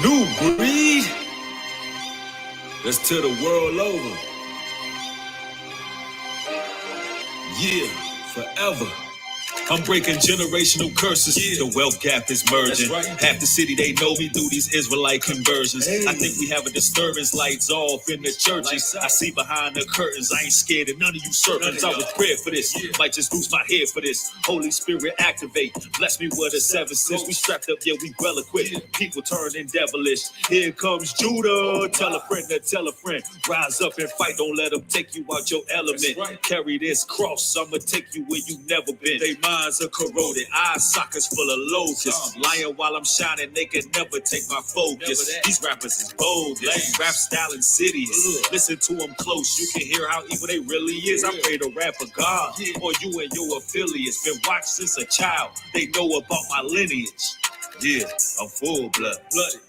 New breed. That's to the world over. Yeah, forever. I'm breaking generational curses. The wealth gap is merging. Right. Half the city, they know me through these Israelite conversions. Hey. I think we have a disturbance, lights off in the churches. I see behind the curtains. I ain't scared of none of you serpents. I was bred for this. Might just lose my head for this. Holy Spirit activate. Bless me with a seven sense. We strapped up, yeah, we well equipped. People turning devilish. Here comes Judah. Tell a friend to tell a friend. Rise up and fight. Don't let them take you out your element. Right. Carry this cross. I'ma take you where you never been. They minds are corroded, eye sockets full of locusts. Lying while I'm shining, they can never take my focus. These rappers is bogus, rap style insidious. Listen to them close, you can hear how evil they really is. I pray to rap for God, or you and your affiliates. Been watched since a child, they know about my lineage. Yeah, I'm full blood,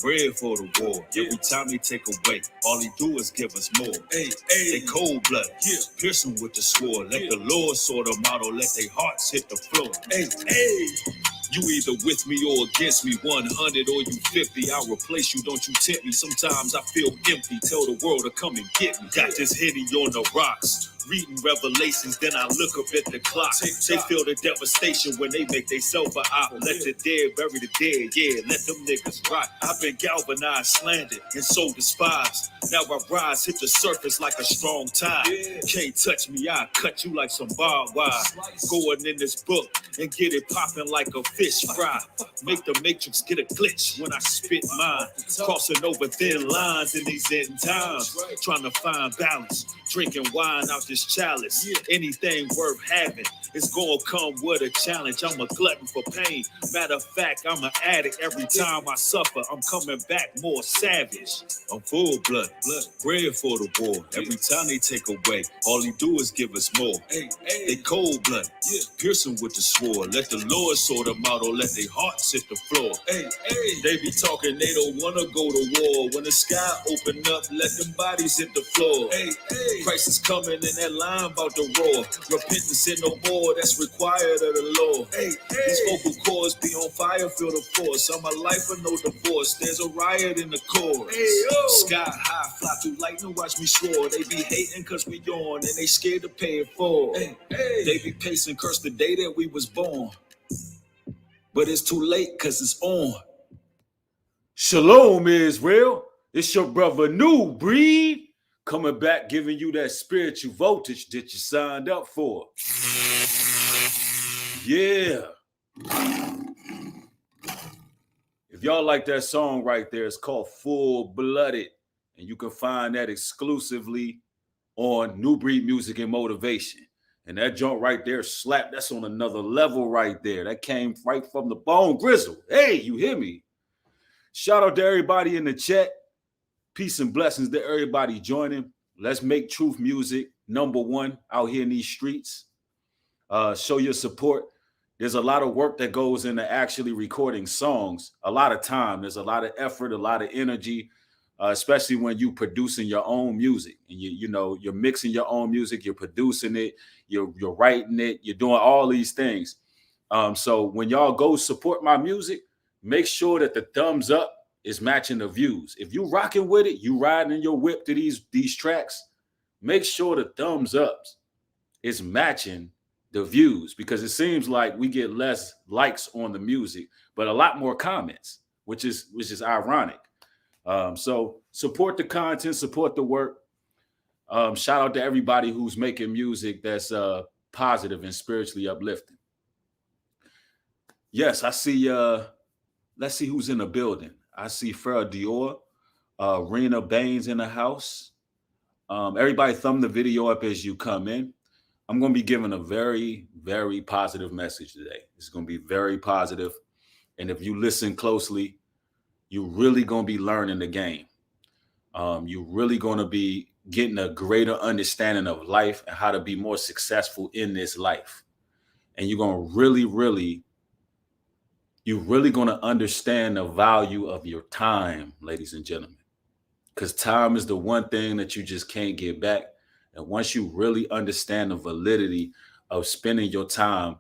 bred for the war. Every time they take away, all he do is give us more. They cold blood, piercing with the sword. Let the Lord sort them out, or let their hearts hit the floor. You either with me or against me, 100 or you 50. I'll replace you, don't you tempt me. Sometimes I feel empty, tell the world to come and get me. Got this hitting on the rocks. Reading Revelations, then I look up at the clock. They feel the devastation when they make themselves an op. Let the dead bury the dead, yeah, let them niggas rot. I've been galvanized, slandered, and so despised. Now I rise, hit the surface like a strong tide. Can't touch me, I cut you like some barbed wire. Going in this book and get it popping like a fish fry. Make the matrix get a glitch when I spit mine. Crossing over thin lines in these end times. Trying to find balance, drinking wine out this chalice. Anything worth having is gonna come with a challenge. I'm a glutton for pain. Matter of fact, I'm an addict. Every time I suffer, I'm coming back more savage. I'm full blood, bred for the war. Every time they take away, all he do is give us more. They cold blood, piercing with the sword. Let the Lord sort them out, or let their hearts hit the floor. They be talking, they don't wanna go to war. When the sky open up, let them bodies hit the floor. Christ is coming and that line about to roar. Repentance and no more, that's required of the Lord. These vocal cords be on fire, feel the force. I'm a life of no divorce, there's a riot in the chorus. Sky high, fly through lightning, watch me soar. They be hating cause we yawn, and they scared to pay it for. They be pacing, curse the day that we was born. But it's too late cause it's on. Shalom, Israel. It's your brother New Breed, coming back giving you that spiritual voltage that you signed up for. Yeah. If y'all like that song right there, it's called Full Blooded. And you can find that exclusively on New Breed Music and Motivation. And that joint right there, slap, that's on another level right there. That came right from the bone grizzle. Hey, you hear me? Shout out to everybody in the chat. Peace and blessings to everybody joining. Let's make truth music #1 out here in these streets. Show your support. There's a lot of work that goes into actually recording songs. A lot of time. There's a lot of effort, a lot of energy, especially when you producing your own music. And you're mixing your own music, you're producing it, you're writing it, you're doing all these things. So when y'all go support my music, make sure that the thumbs up is matching the views. If you rocking with it, you riding in your whip to these tracks, make sure the thumbs ups is matching the views, because it seems like we get less likes on the music, but a lot more comments, which is ironic. So support the content, support the work. Shout out to everybody who's making music that's positive and spiritually uplifting. Yes, I see. Let's see who's in the building. I see Farrah Dior, Rena Baines in the house. Everybody thumb the video up as you come in. I'm going to be giving a very, very positive message today. It's going to be very positive. And if you listen closely, you're really going to be learning the game. You're really going to be getting a greater understanding of life and how to be more successful in this life. And you're going to you're really going to understand the value of your time, ladies and gentlemen, because time is the one thing that you just can't get back. And once you really understand the validity of spending your time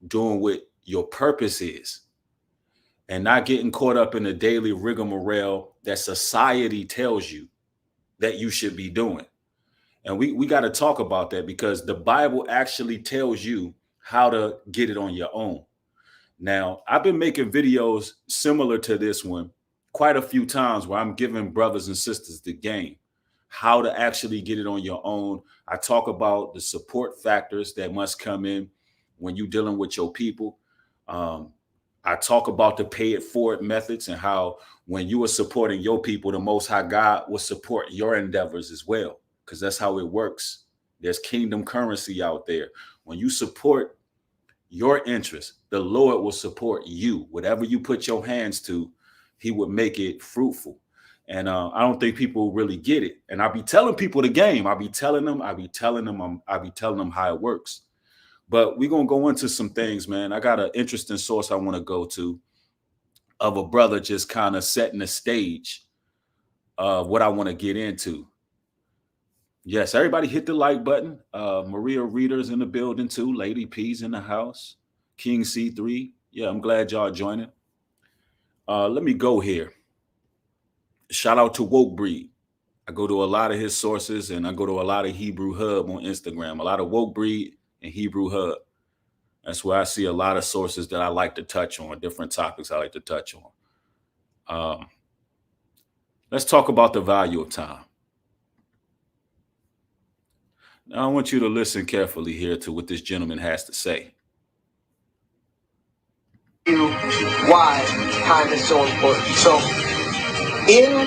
doing what your purpose is, and not getting caught up in the daily rigmarole that society tells you that you should be doing. And we got to talk about that because the Bible actually tells you how to get it on your own. Now, I've been making videos similar to this one quite a few times where I'm giving brothers and sisters the game, how to actually get it on your own. I talk about the support factors that must come in when you're dealing with your people. Um, I talk about the pay it forward methods and how when you are supporting your people, the Most High God will support your endeavors as well, because that's how it works. There's kingdom currency out there. When you support your interest, the Lord will support you. Whatever you put your hands to, He would make it fruitful. And I don't think people really get it. And I be telling people the game. I be telling them how it works. But we're gonna go into some things, man. I got an interesting source I want to go to of a brother just kind of setting the stage of what I want to get into. Yes, everybody hit the like button. Maria Reader's in the building too. Lady P's in the house. King C3. Yeah, I'm glad y'all joining. Let me go here. Shout out to Woke Breed. I go to a lot of his sources and I go to a lot of Hebrew Hub on Instagram. A lot of Woke Breed and Hebrew Hub. That's where I see a lot of sources that I like to touch on, different topics I like to touch on. Let's talk about the value of time. Now, I want you to listen carefully here to what this gentleman has to say. Why time is so important. So, in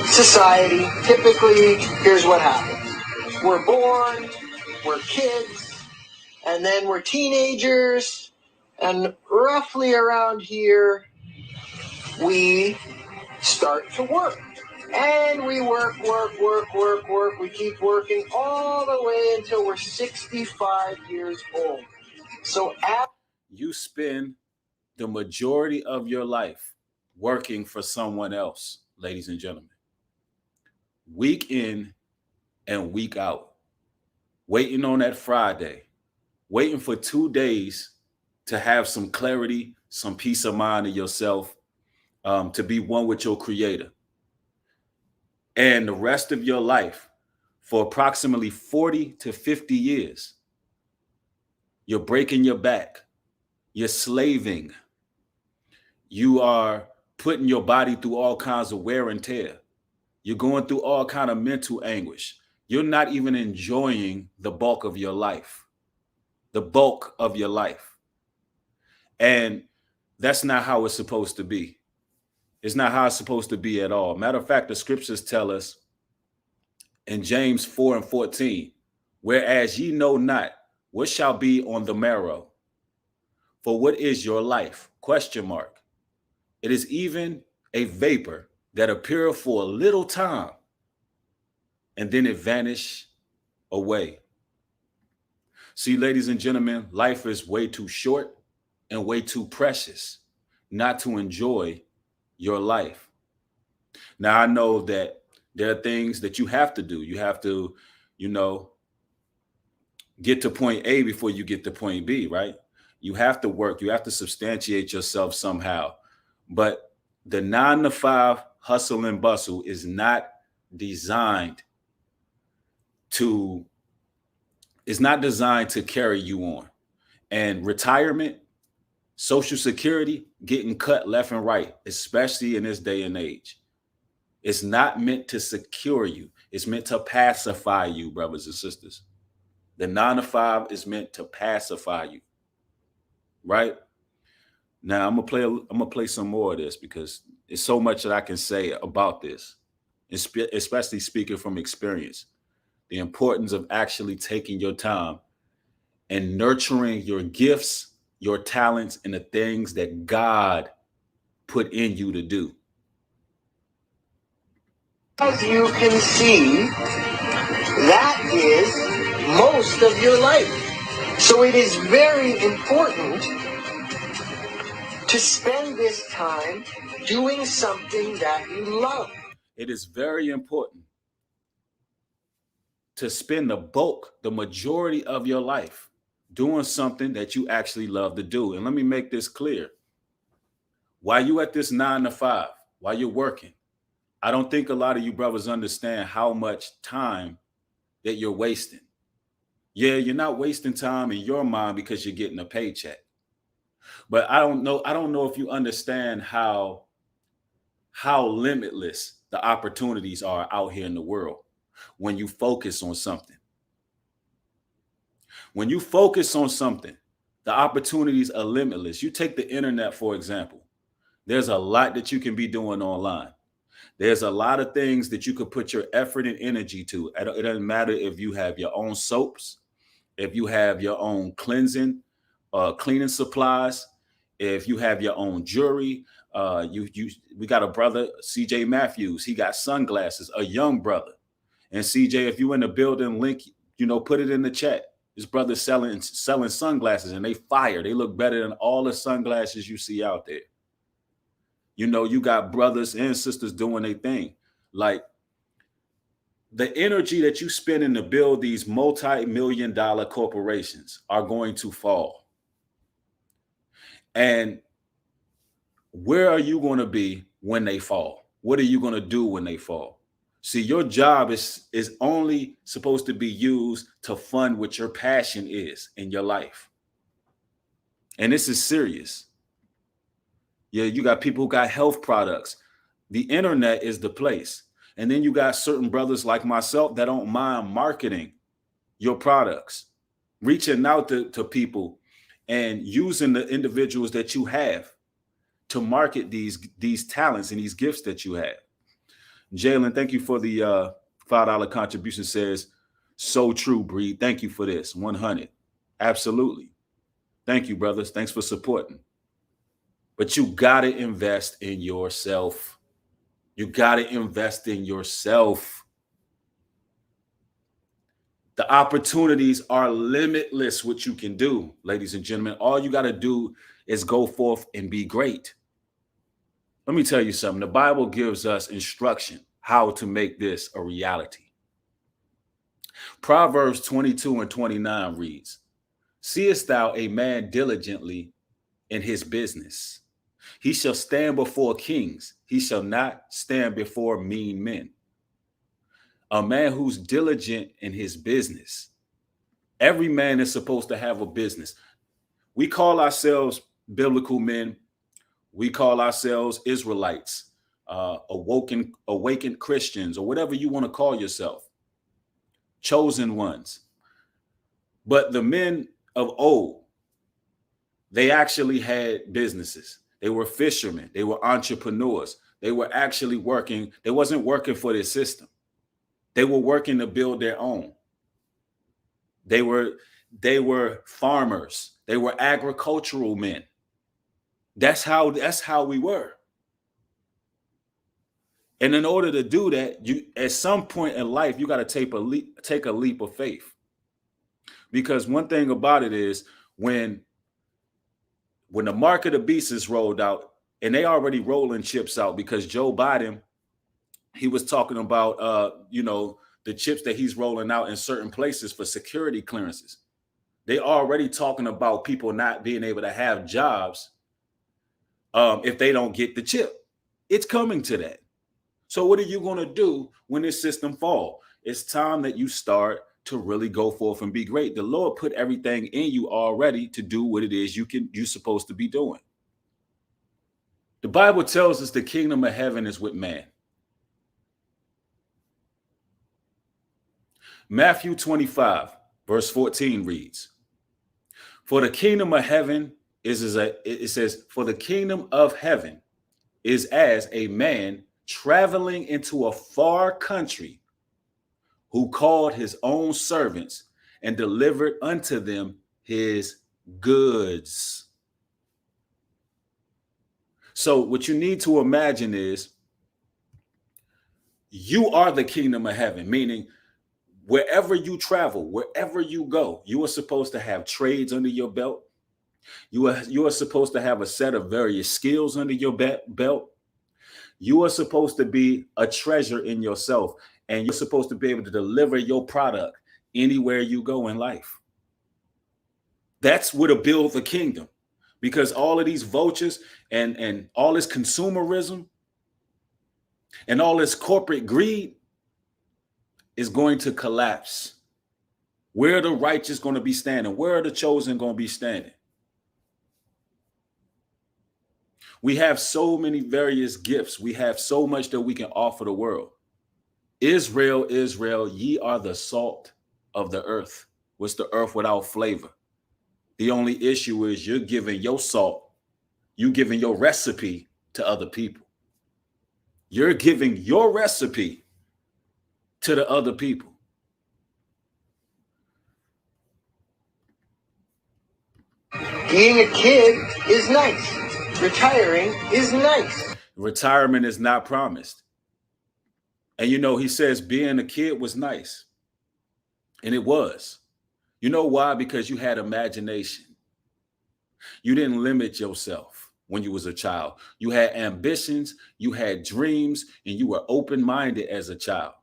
society, typically, here's what happens. We're born, we're kids, and then we're teenagers, and roughly around here, we start to work. And we work. We keep working all the way until we're 65 years old. So you spend the majority of your life working for someone else, ladies and gentlemen. Week in and week out. Waiting on that Friday. Waiting for 2 days to have some clarity, some peace of mind in yourself, to be one with your creator. And the rest of your life, for approximately 40 to 50 years, you're breaking your back. You're slaving. You are putting your body through all kinds of wear and tear. You're going through all kind of mental anguish. You're not even enjoying the bulk of your life. The bulk of your life. And that's not how it's supposed to be. It's not how it's supposed to be at all. Matter of fact, the scriptures tell us in James 4:14, whereas ye know not what shall be on the marrow. For what is your life? Question mark. It is even a vapor that appeareth for a little time, and then it vanish away. See, ladies and gentlemen, life is way too short and way too precious not to enjoy your life. Now, I know that there are things that you have to do. You have to, get to point A before you get to point B, right? You have to work. You have to substantiate yourself somehow. But the 9 to 5 hustle and bustle is not designed to carry you on. And retirement, Social Security, getting cut left and right, especially in this day and age. It's not meant to secure you. It's meant to pacify you, brothers and sisters. The 9 to 5 is meant to pacify you, right? Now I'm gonna play some more of this because there's so much that I can say about this, especially speaking from experience. The importance of actually taking your time and nurturing your gifts, your talents, and the things that God put in you to do. As you can see, that is most of your life. So it is very important to spend this time doing something that you love. It is very important to spend the majority of your life doing something that you actually love to do. And let me make this clear. While you at this 9 to 5, while you're working, I don't think a lot of you brothers understand how much time that you're wasting. Yeah, you're not wasting time in your mind because you're getting a paycheck. But I don't know if you understand how limitless the opportunities are out here in the world when you focus on something. When you focus on something, the opportunities are limitless. You take the internet, for example. There's a lot that you can be doing online. There's a lot of things that you could put your effort and energy to. It doesn't matter if you have your own soaps, if you have your own cleaning supplies, if you have your own jewelry. We got a brother, CJ Matthews. He got sunglasses, a young brother. And CJ, if you in the building, link, put it in the chat. This brother's selling sunglasses, and they fire. They look better than all the sunglasses you see out there. You got brothers and sisters doing their thing. Like, the energy that you spend to build these multi-million-dollar corporations are going to fall. And where are you going to be when they fall? What are you going to do when they fall? See, your job is only supposed to be used to fund what your passion is in your life. And this is serious. Yeah, you got people who got health products. The internet is the place. And then you got certain brothers like myself that don't mind marketing your products, reaching out to people and using the individuals that you have to market these talents and these gifts that you have. Jalen, thank you for the $5 contribution. Says, so true, Breed. Thank you for this. 100. Absolutely. Thank you, brothers. Thanks for supporting. But you got to invest in yourself. You got to invest in yourself. The opportunities are limitless, what you can do, ladies and gentlemen. All you got to do is go forth and be great. Let me tell you something. The Bible gives us instruction how to make this a reality. Proverbs 22:29 reads, seest thou a man diligently in his business? He shall stand before kings. He shall not stand before mean men. A man who's diligent in his business. Every man is supposed to have a business. We call ourselves biblical men. We call ourselves Israelites, awakened Christians, or whatever you want to call yourself, chosen ones. But the men of old, they actually had businesses. They were fishermen. They were entrepreneurs. They were actually working. They wasn't working for this system. They were working to build their own. They were farmers. They were agricultural men. That's how we were. And in order to do that, you at some point in life, you got to take a leap of faith. Because one thing about it is when the mark of the beast is rolled out, and they already rolling chips out, because Joe Biden, he was talking about the chips that he's rolling out in certain places for security clearances. They already talking about people not being able to have jobs if they don't get the chip. It's coming to that. So what are you going to do when this system falls? It's time that you start to really go forth and be great. The Lord put everything in you already to do what it is you're supposed to be doing. The Bible tells us the kingdom of heaven is with man. Matthew 25, verse 14 reads, for the kingdom of heaven it says, for the kingdom of heaven is as a man traveling into a far country, who called his own servants and delivered unto them his goods. So what you need to imagine is you are the kingdom of heaven, meaning wherever you travel, wherever you go, you are supposed to have trades under your belt. You are supposed to have a set of various skills under your belt. You are supposed to be a treasure in yourself, and you're supposed to be able to deliver your product anywhere you go in life. That's what to build the kingdom. because all of these vultures and all this consumerism and all this corporate greed is going to collapse. Where are the righteous going to be standing? Where are the chosen going to be standing? We have so many various gifts. We have so much that we can offer the world. Israel, Israel, ye are the salt of the earth. What's the earth without flavor? The only issue is you're giving your salt, you're giving your recipe to other people. You're giving your recipe to the other people. Being a kid is nice. Retiring is nice. Retirement is not promised. And you know, he says being a kid was nice. And it was. You know why? Because you had imagination. You didn't limit yourself when you was a child. You had ambitions, you had dreams, and you were open-minded as a child.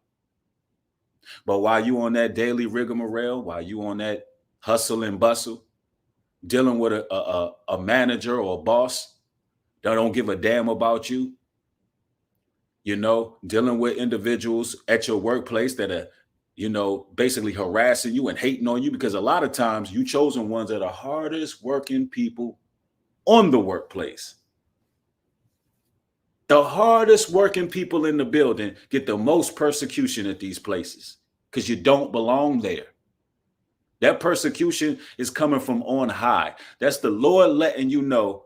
But while you on that daily rigmarole, while you on that hustle and bustle, dealing with a manager or a boss that don't give a damn about you, you know, dealing with individuals at your workplace that are, you know, basically harassing you and hating on you, because a lot of times you chosen ones that are hardest working people on the workplace. The hardest working people in the building get the most persecution at these places because you don't belong there. That persecution is coming from on high. That's the Lord letting you know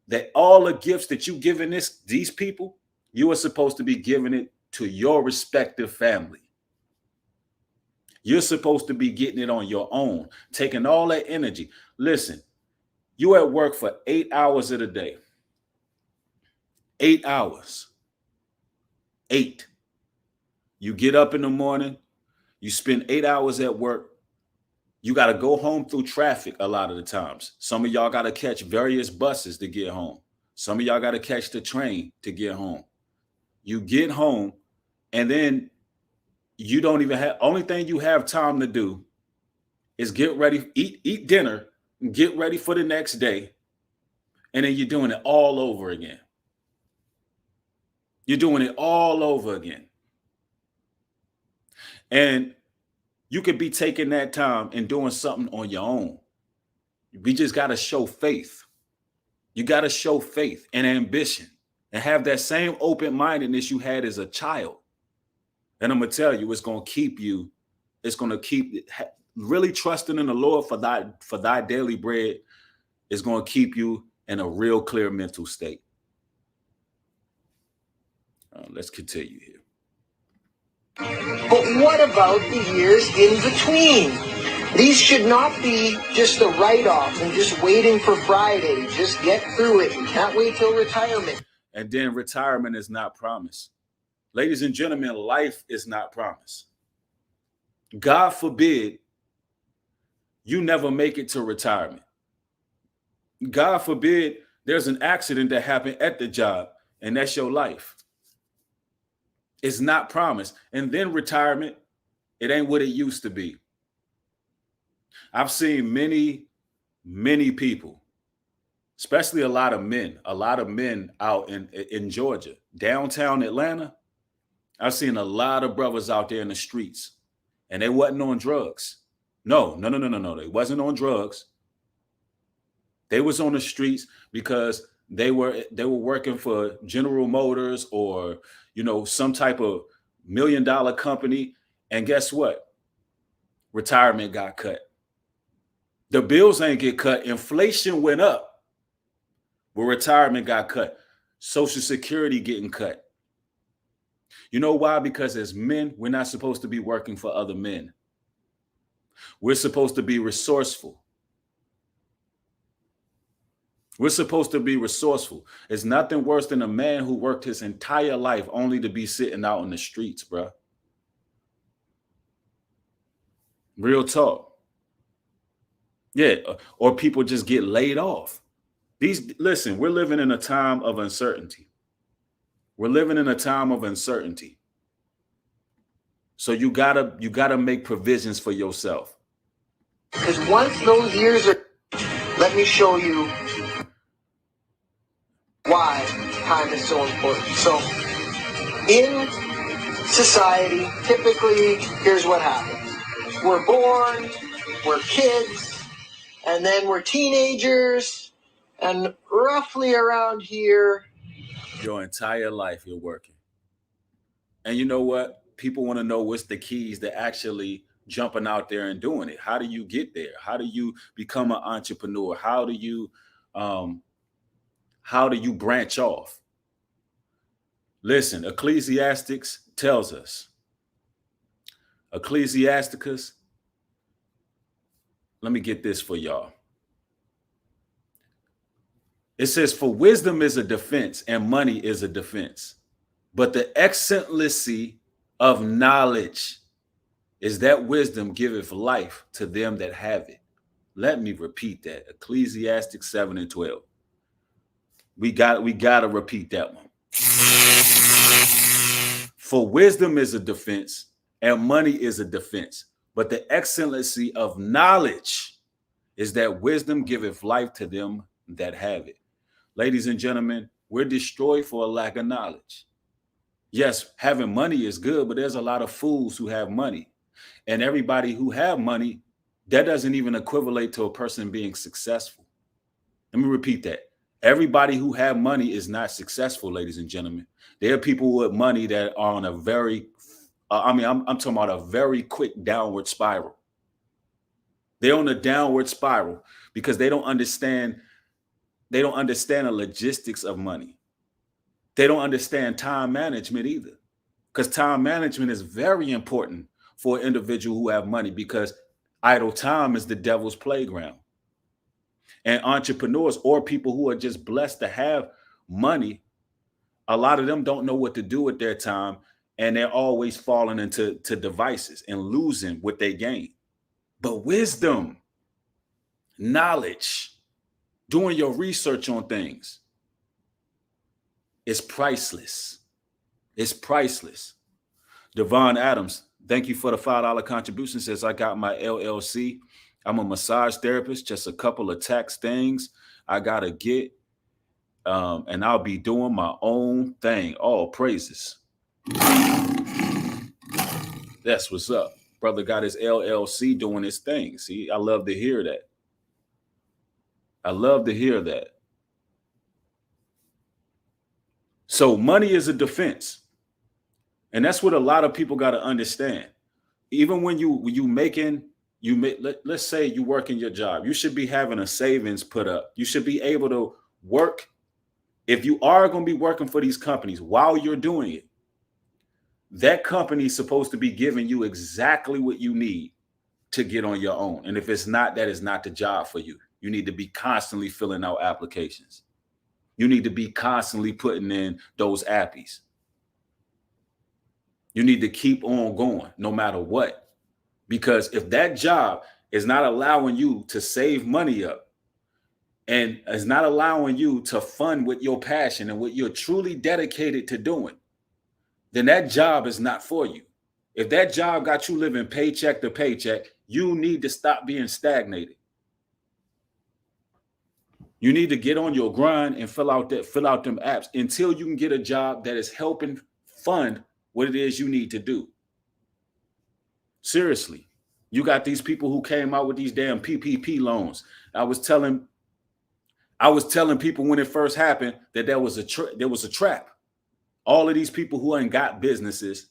that all the gifts that you giving these people, you are supposed to be giving it to your respective family. You're supposed to be getting it on your own, taking all that energy. Listen, you at work for 8 hours of the day. 8 hours. 8. You get up in the morning, you spend 8 hours at work. You got to go home through traffic a lot of the times. Some of y'all got to catch various buses to get home. Some of y'all got to catch the train to get home. You get home and then you don't even have, only thing you have time to do is get ready, eat dinner, get ready for the next day. And then you're doing it all over again. You're doing it all over again. And you could be taking that time and doing something on your own. We just got to show faith. You got to show faith and ambition and have that same open-mindedness you had as a child. And I'm going to tell you, it's going to keep you, it's going to keep really trusting in the Lord for thy daily bread is going to keep you in a real clear mental state. Let's continue here. But what about the years in between? These should not be just a write-off and just waiting for Friday. Just get through it. You can't wait till retirement. And then retirement is not promised. Ladies and gentlemen, life is not promised. God forbid you never make it to retirement. God forbid there's an accident that happened at the job and that's your life. It's not promised. And then retirement, it ain't what it used to be. I've seen many people, especially a lot of men out in Georgia, downtown Atlanta. I've seen a lot of brothers out there in the streets and they wasn't on drugs. No. They wasn't on drugs. They was on the streets because they were working for General Motors or, you know, some type of $1 million company. And guess what? Retirement got cut. The bills ain't get cut. Inflation went up, but retirement got cut. Social Security getting cut. You know why? Because as men, we're not supposed to be working for other men. We're supposed to be resourceful. We're supposed to be resourceful. It's nothing worse than a man who worked his entire life only to be sitting out in the streets, bro. Real talk. Yeah, or people just get laid off. Listen, we're living in a time of uncertainty. We're living in a time of uncertainty. So you gotta make provisions for yourself. Because once those years are, let me show you why time is so important. So in society, typically, here's what happens. We're born, we're kids, and then we're teenagers, and roughly around here, Your entire life you're working. And you know what? People want to know what's the keys to actually jumping out there and doing it. How do you get there? How do you become an entrepreneur? Um, how do you branch off? Listen, Ecclesiastics tells us. Ecclesiasticus, let me get this for y'all. It says, for wisdom is a defense and money is a defense. But the excellency of knowledge is that wisdom giveth life to them that have it. Let me repeat that. Ecclesiastes 7:12. We got to repeat that one. For wisdom is a defense and money is a defense. But the excellency of knowledge is that wisdom giveth life to them that have it. Ladies and gentlemen, we're destroyed for a lack of knowledge. Yes, having money is good, but there's a lot of fools who have money. And everybody who have money, that doesn't even equivalent to a person being successful. Let me repeat that. Everybody who have money is not successful, ladies and gentlemen. There are people with money that are on a very, I'm talking about a very quick downward spiral. They're on a downward spiral because they don't understand the logistics of money. They don't understand time management either, because time management is very important for an individual who have money, because idle time is the devil's playground. And entrepreneurs or people who are just blessed to have money, a lot of them don't know what to do with their time, and they're always falling into devices and losing what they gain. But wisdom, knowledge, doing your research on things, it's priceless. It's priceless. Devon Adams, thank you for the $5 contribution. Says, I got my LLC. I'm a massage therapist. Just a couple of tax things I got to get. And I'll be doing my own thing. All praises. That's what's up. Brother got his LLC doing his thing. See, I love to hear that. I love to hear that. So money is a defense. And that's what a lot of people got to understand. Even when let's say you work in your job, you should be having a savings put up. You should be able to work. If you are going to be working for these companies while you're doing it, that company is supposed to be giving you exactly what you need to get on your own. And if it's not, that is not the job for you. You need to be constantly filling out applications. You need to be constantly putting in those appies. You need to keep on going no matter what. Because if that job is not allowing you to save money up and is not allowing you to fund with your passion and what you're truly dedicated to doing, then that job is not for you. If that job got you living paycheck to paycheck, you need to stop being stagnated. You need to get on your grind and fill out them apps until you can get a job that is helping fund what it is you need to do. Seriously, you got these people who came out with these damn PPP loans. I was telling people when it first happened that there was a trap. All of these people who ain't got businesses,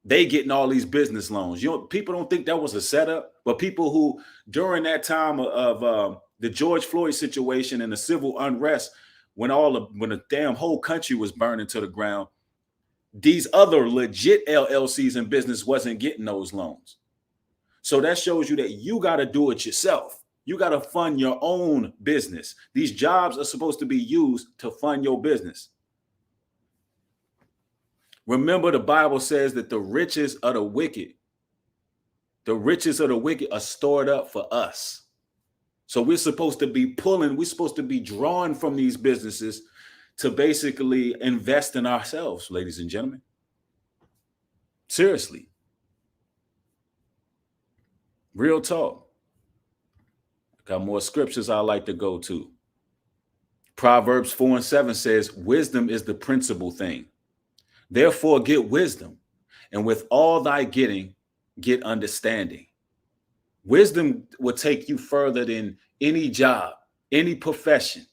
they getting all these business loans. People don't think that was a setup, but people who during that time of the George Floyd situation and the civil unrest, when the damn whole country was burning to the ground, these other legit LLCs and business wasn't getting those loans. So that shows you that you got to do it yourself. You got to fund your own business. These jobs are supposed to be used to fund your business. Remember, the Bible says that the riches of the wicked are stored up for us. So we're supposed to be drawing from these businesses to basically invest in ourselves, ladies and gentlemen. Seriously. Real talk. Got more scriptures I like to go to. Proverbs 4:7 says, wisdom is the principal thing. Therefore, get wisdom, and with all thy getting, get understanding. Wisdom will take you further than any job, any profession,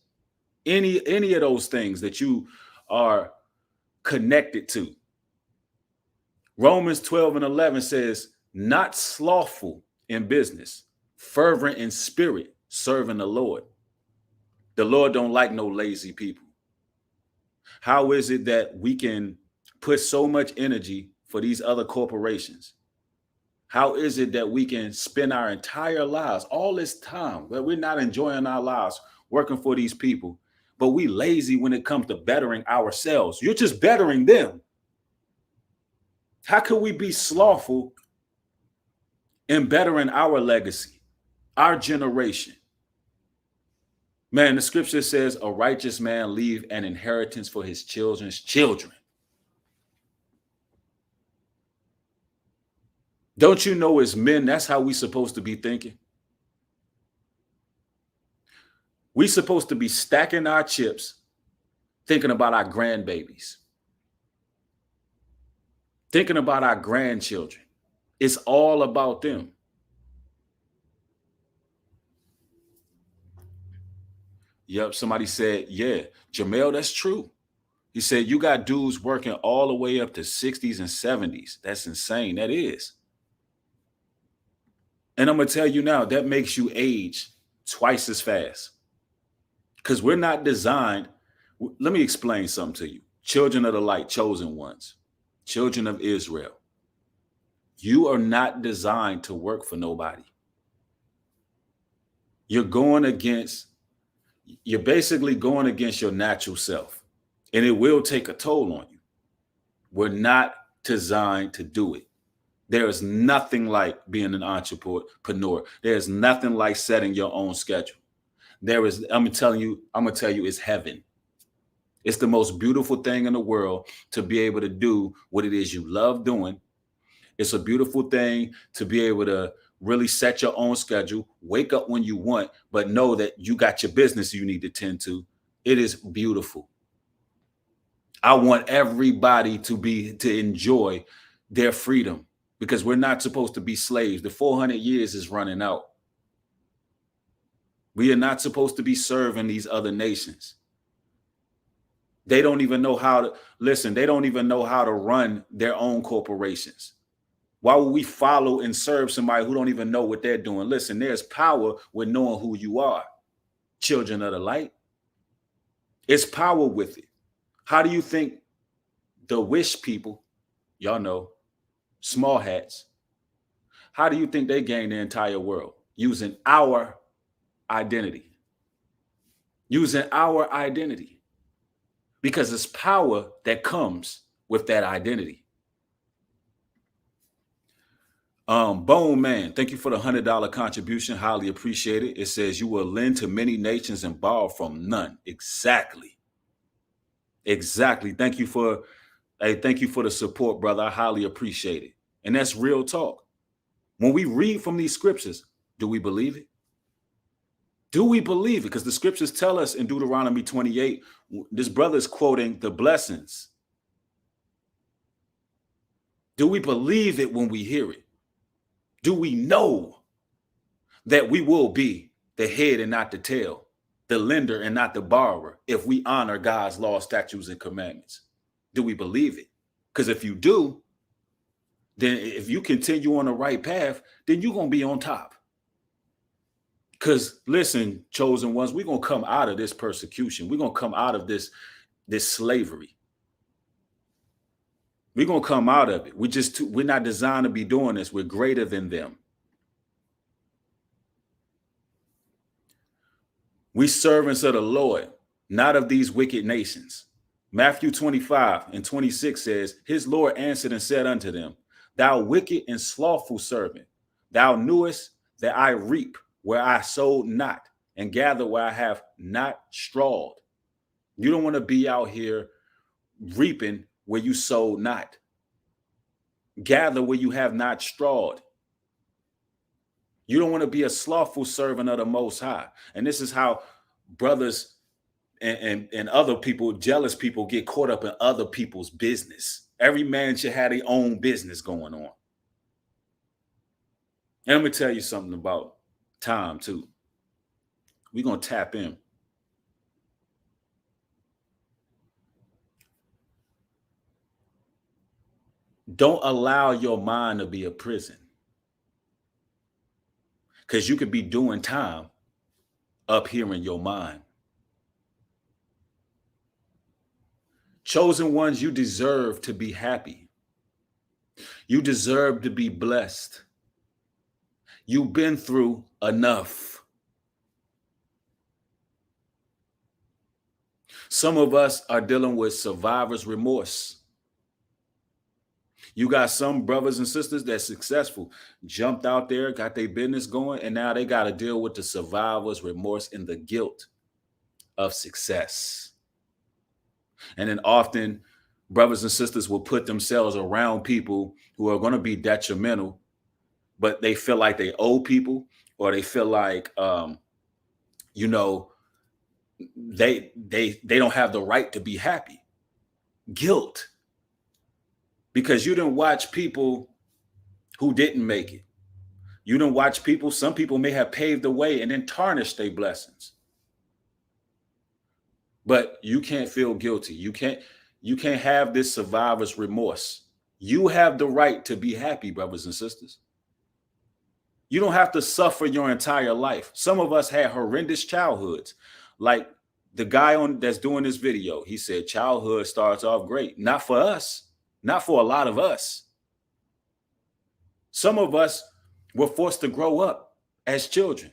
any of those things that you are connected to. Romans 12:11 says, not slothful in business, fervent in spirit, serving the Lord. The Lord don't like no lazy people. How is it that we can put so much energy for these other corporations? How is it that we can spend our entire lives, all this time, where we're not enjoying our lives working for these people, but we lazy when it comes to bettering ourselves? You're just bettering them. How could we be slothful in bettering our legacy, our generation? Man, the scripture says a righteous man leave an inheritance for his children's children. Don't you know, as men, that's how we supposed to be thinking? We supposed to be stacking our chips, thinking about our grandbabies, thinking about our grandchildren. It's all about them. Yep, somebody said, yeah, Jamel, that's true. He said, you got dudes working all the way up to 60s and 70s. That's insane. That is. And I'm going to tell you now, that makes you age twice as fast. Because we're not designed. Let me explain something to you. Children of the light, chosen ones, children of Israel. You are not designed to work for nobody. You're basically going against your natural self, and it will take a toll on you. We're not designed to do it. There is nothing like being an entrepreneur. There's nothing like setting your own schedule. I'm gonna tell you, it's heaven. It's the most beautiful thing in the world to be able to do what it is you love doing. It's a beautiful thing to be able to really set your own schedule, wake up when you want, but know that you got your business you need to tend to. It is beautiful. I want everybody to enjoy their freedom, because we're not supposed to be slaves. The 400 years is running out. We are not supposed to be serving these other nations. They don't even know how to listen. They don't even know how to run their own corporations. Why would we follow and serve somebody who don't even know what they're doing? Listen, there's power with knowing who you are, children of the light. It's power with it. How do you think the Wish people, y'all know, small hats, how do you think they gain the entire world? Using our identity. Using our identity. Because it's power that comes with that identity. Bone Man, thank you for the $100 contribution. Highly appreciate it. It says you will lend to many nations and borrow from none. Exactly. Thank you for the support, brother. I highly appreciate it. And that's real talk. When we read from these scriptures, do we believe it? Do we believe it? Because the scriptures tell us in Deuteronomy 28, this brother is quoting the blessings. Do we believe it when we hear it? Do we know that we will be the head and not the tail, the lender and not the borrower, if we honor God's law, statutes, and commandments? Do we believe it? Because if you do, then if you continue on the right path, then you're going to be on top. Because listen, chosen ones, we're going to come out of this persecution. We're going to come out of this slavery. We're going to come out of it. We're not designed to be doing this. We're greater than them. We servants of the Lord, not of these wicked nations. Matthew 25:26 says, his Lord answered and said unto them, thou wicked and slothful servant, thou knewest that I reap where I sowed not, and gather where I have not strawed. You don't want to be out here reaping where you sowed not. Gather where you have not strawed. You don't want to be a slothful servant of the Most High. And this is how brothers and other people, jealous people, get caught up in other people's business. Every man should have their own business going on. And let me tell you something about time too. We're going to tap in. Don't allow your mind to be a prison, because you could be doing time up here in your mind. Chosen ones, you deserve to be happy. You deserve to be blessed. You've been through enough. Some of us are dealing with survivor's remorse. You got some brothers and sisters that's successful, jumped out there, got their business going, and now they got to deal with the survivor's remorse and the guilt of success. And then often brothers and sisters will put themselves around people who are going to be detrimental, but they feel like they owe people, or they feel like, they don't have the right to be happy. Guilt. Because you didn't watch people who didn't make it. You didn't watch people, some people may have paved the way and then tarnished their blessings. But you can't feel guilty. You can't have this survivor's remorse. You have the right to be happy, brothers and sisters. You don't have to suffer your entire life. Some of us had horrendous childhoods. Like the guy that's doing this video, he said childhood starts off great. Not for us. Not for a lot of us. Some of us were forced to grow up as children.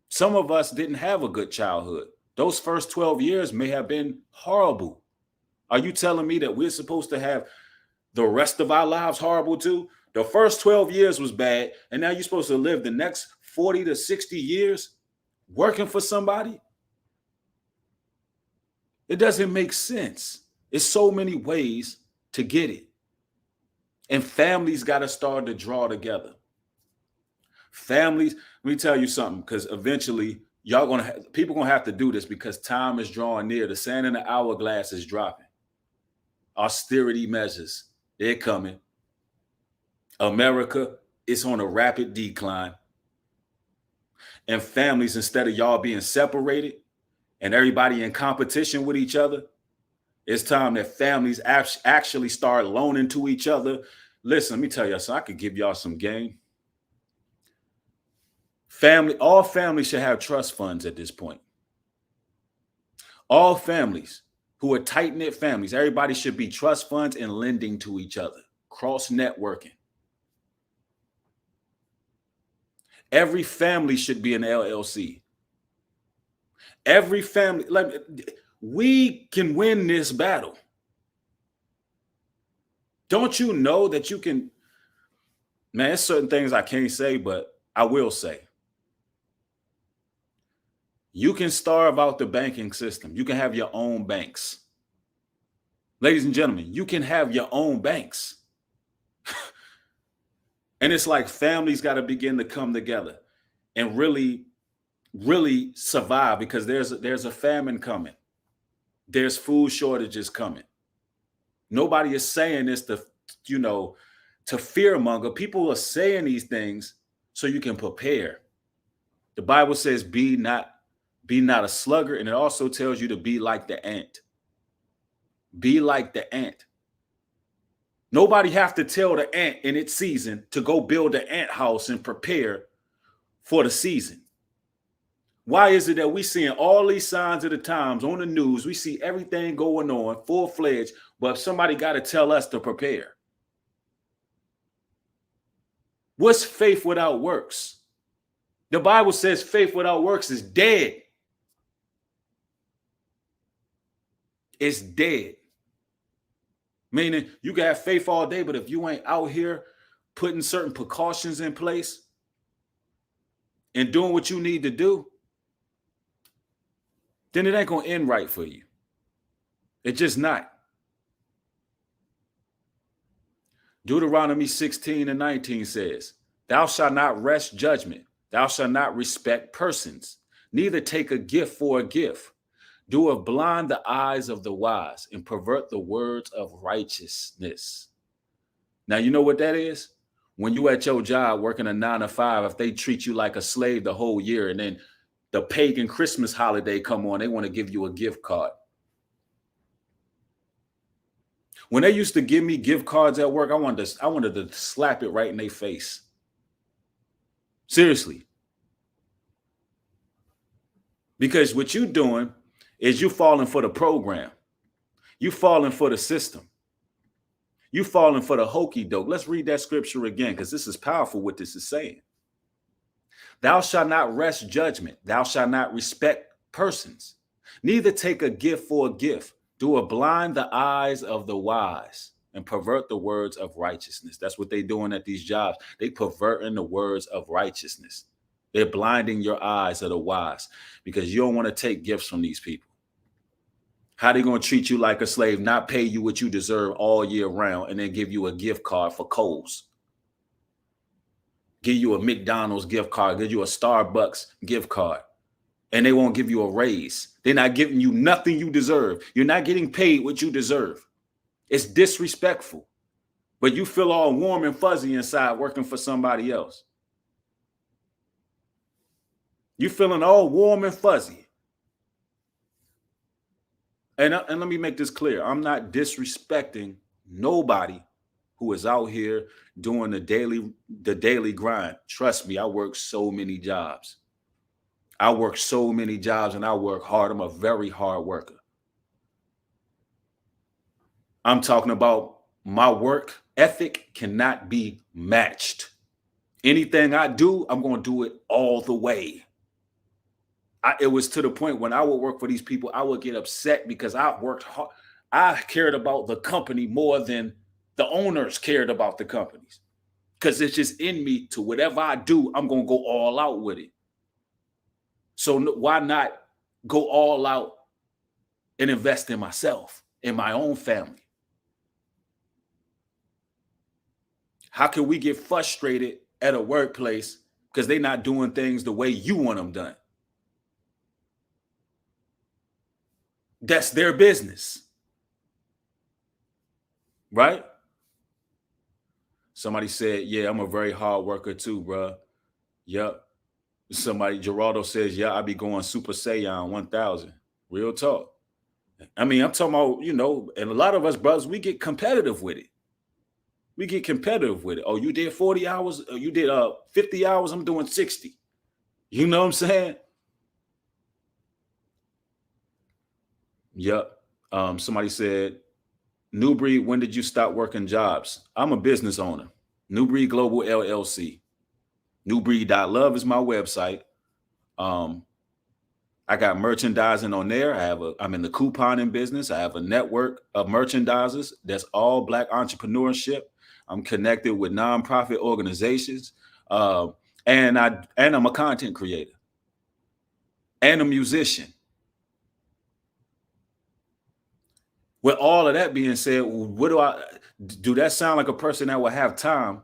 Some of us didn't have a good childhood. Those first 12 years may have been horrible. Are you telling me that we're supposed to have the rest of our lives horrible too? The first 12 years was bad, and now you're supposed to live the next 40 to 60 years working for somebody? It doesn't make sense. It's so many ways to get it. And families got to start to draw together. Families, let me tell you something, because eventually people gonna have to do this, because time is drawing near. The sand in the hourglass is dropping. Austerity measures, they're coming. America is on a rapid decline. And families, instead of y'all being separated and everybody in competition with each other, it's time that families actually start loaning to each other. Listen, let me tell you something. I could give y'all some game. All families should have trust funds at this point. All families who are tight-knit families, everybody should be trust funds and lending to each other, cross-networking. Every family should be an LLC. Every family, we can win this battle. Don't you know that you can? Man, there's certain things I can't say, but I will say. You can starve out the banking system. You can have your own banks. Ladies and gentlemen, you can have your own banks. And it's like families got to begin to come together and really, really survive, because there's a famine coming. There's food shortages coming. Nobody is saying this to fearmonger. People are saying these things so you can prepare. The Bible says, be not a sluggard. And it also tells you to be like the ant. Be like the ant. Nobody have to tell the ant in its season to go build an ant house and prepare for the season. Why is it that we seeing all these signs of the times on the news? We see everything going on full-fledged, but somebody got to tell us to prepare. What's faith without works? The Bible says faith without works is dead. It's dead. Meaning you can have faith all day, but if you ain't out here putting certain precautions in place and doing what you need to do, then it ain't going to end right for you. It's just not. Deuteronomy 16:19 says, "Thou shalt not wrest judgment. Thou shalt not respect persons, neither take a gift for a gift, doeth blind the eyes of the wise and pervert the words of righteousness. Now, you know what that is? When you at your job working a 9 to 5, if they treat you like a slave the whole year and then the pagan Christmas holiday come on, they want to give you a gift card. When they used to give me gift cards at work, I wanted to slap it right in their face. Seriously. Because what you doing is you falling for the program. You falling for the system. You falling for the hokey doke. Let's read that scripture again, because this is powerful what this is saying. Thou shalt not wrest judgment. Thou shalt not respect persons. Neither take a gift for a gift. Do a blind the eyes of the wise and pervert the words of righteousness. That's what they're doing at these jobs. They perverting the words of righteousness. They're blinding your eyes of the wise because you don't want to take gifts from these people. How they going to treat you like a slave, not pay you what you deserve all year round, and then give you a gift card for Kohl's. Give you a McDonald's gift card, give you a Starbucks gift card, and they won't give you a raise. They're not giving you nothing you deserve. You're not getting paid what you deserve. It's disrespectful, but you feel all warm and fuzzy inside working for somebody else. You're feeling all warm and fuzzy. And let me make this clear. I'm not disrespecting nobody who is out here doing the daily grind. Trust me, I work so many jobs. I work so many jobs and I work hard. I'm a very hard worker. I'm talking about my work ethic cannot be matched. Anything I do, I'm going to do it all the way. It was to the point when I would work for these people, I would get upset because I worked hard. I cared about the company more than the owners cared about the companies, because it's just in me to whatever I do, I'm going to go all out with it. So why not go all out and invest in myself, in my own family? How can we get frustrated at a workplace because they're not doing things the way you want them done? That's their business, right? Somebody said, yeah, I'm a very hard worker too, bro. Yep. Somebody, Geraldo says, yeah, I be going Super Saiyan 1000. Real talk. I mean, I'm talking about, and a lot of us brothers, we get competitive with it. We get competitive with it. Oh, you did 40 hours? Oh, you did 50 hours? I'm doing 60. You know what I'm saying? Yep. Somebody said, New Breed, when did you stop working jobs? I'm a business owner. New Breed Global LLC. Newbreed.love is my website. I got merchandising on there. I'm in the couponing business. I have a network of merchandisers that's all Black entrepreneurship. I'm connected with nonprofit organizations. And I'm a content creator and a musician. With all of that being said, do that sound like a person that will have time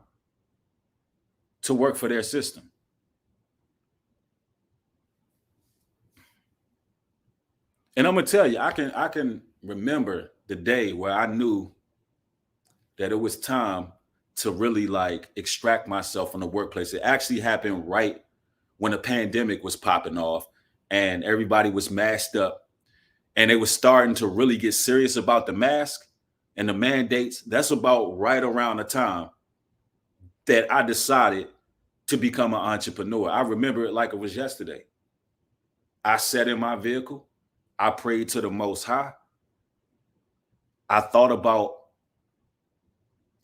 to work for their system? And I'm gonna tell you, I can remember the day where I knew that it was time to really like extract myself from the workplace. It actually happened right when the pandemic was popping off and everybody was masked up. And they were starting to really get serious about the mask and the mandates. That's about right around the time that I decided to become an entrepreneur. I remember it like it was yesterday. I sat in my vehicle. I prayed to the Most High. I thought about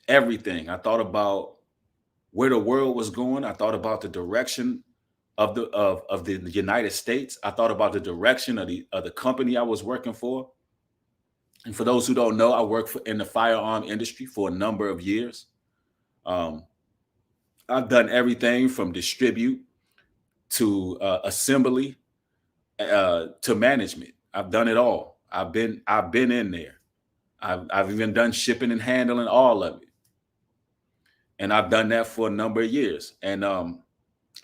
everything. I thought about where the world was going. I thought about the direction of the United States. I thought about the direction of the company I was working for. And for those who don't know, I worked in the firearm industry for a number of years. I've done everything from distribute to assembly to management. I've done it all. I've been in there. I've even done shipping and handling, all of it. And I've done that for a number of years. And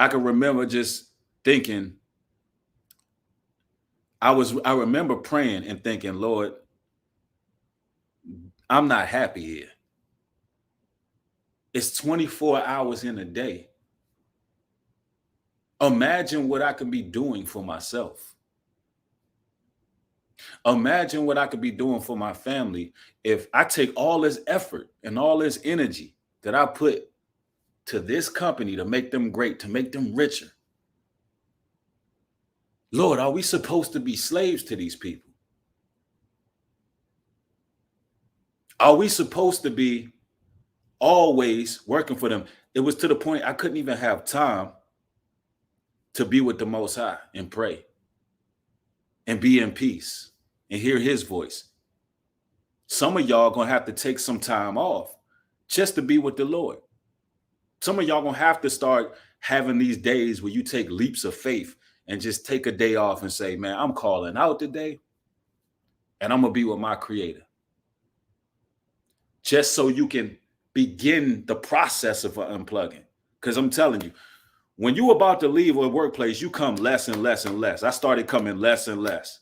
I can remember just thinking, I remember praying and thinking, Lord, I'm not happy here. It's 24 hours in a day. Imagine what I could be doing for myself. Imagine what I could be doing for my family if I take all this effort and all this energy that I put to this company to make them great, to make them richer. Lord, are we supposed to be slaves to these people? Are we supposed to be always working for them? It was to the point I couldn't even have time to be with the Most High and pray and be in peace and hear his voice. Some of y'all gonna have to take some time off just to be with the Lord. Some of y'all gonna have to start having these days where you take leaps of faith and just take a day off and say, man, I'm calling out today and I'm gonna be with my Creator. Just so you can begin the process of unplugging. Because I'm telling you, when you're about to leave a workplace, you come less and less and less. I started coming less and less.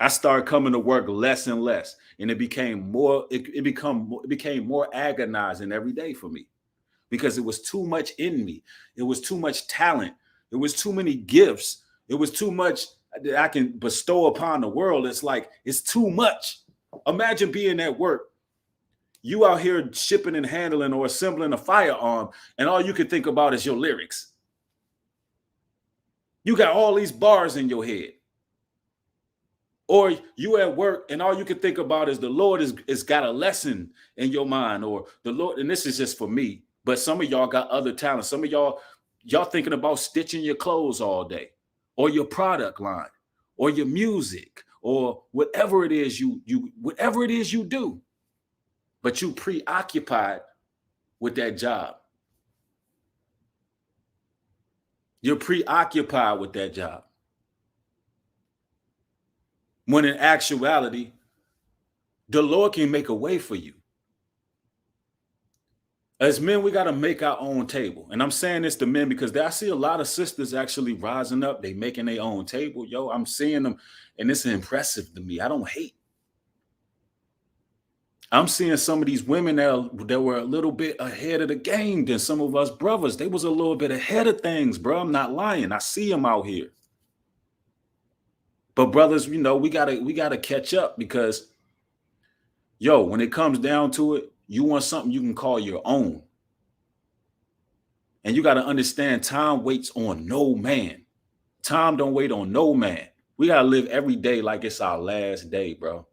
I started coming to work less and less. And it became more, it became more agonizing every day for me because it was too much in me. It was too much talent. It was too many gifts. It was too much that I can bestow upon the world. It's like, it's too much. Imagine being at work. You out here shipping and handling or assembling a firearm, and all you can think about is your lyrics. You got all these bars in your head. Or you at work, and all you can think about is the Lord is got a lesson in your mind, or the Lord, and this is just for me, but some of y'all got other talents. Some of y'all thinking about stitching your clothes all day, or your product line, or your music, or whatever it is you do, but you preoccupied with that job. You're preoccupied with that job. When in actuality, the Lord can make a way for you. As men, we got to make our own table. And I'm saying this to men because I see a lot of sisters actually rising up. They making their own table. Yo, I'm seeing them, and it's impressive to me. I don't hate. I'm seeing some of these women that were a little bit ahead of the game than some of us brothers. They was a little bit ahead of things, bro. I'm not lying. I see them out here. But brothers, we gotta catch up because, yo, when it comes down to it, you want something you can call your own. And you got to understand, time waits on no man. Time don't wait on no man. We got to live every day like it's our last day, bro.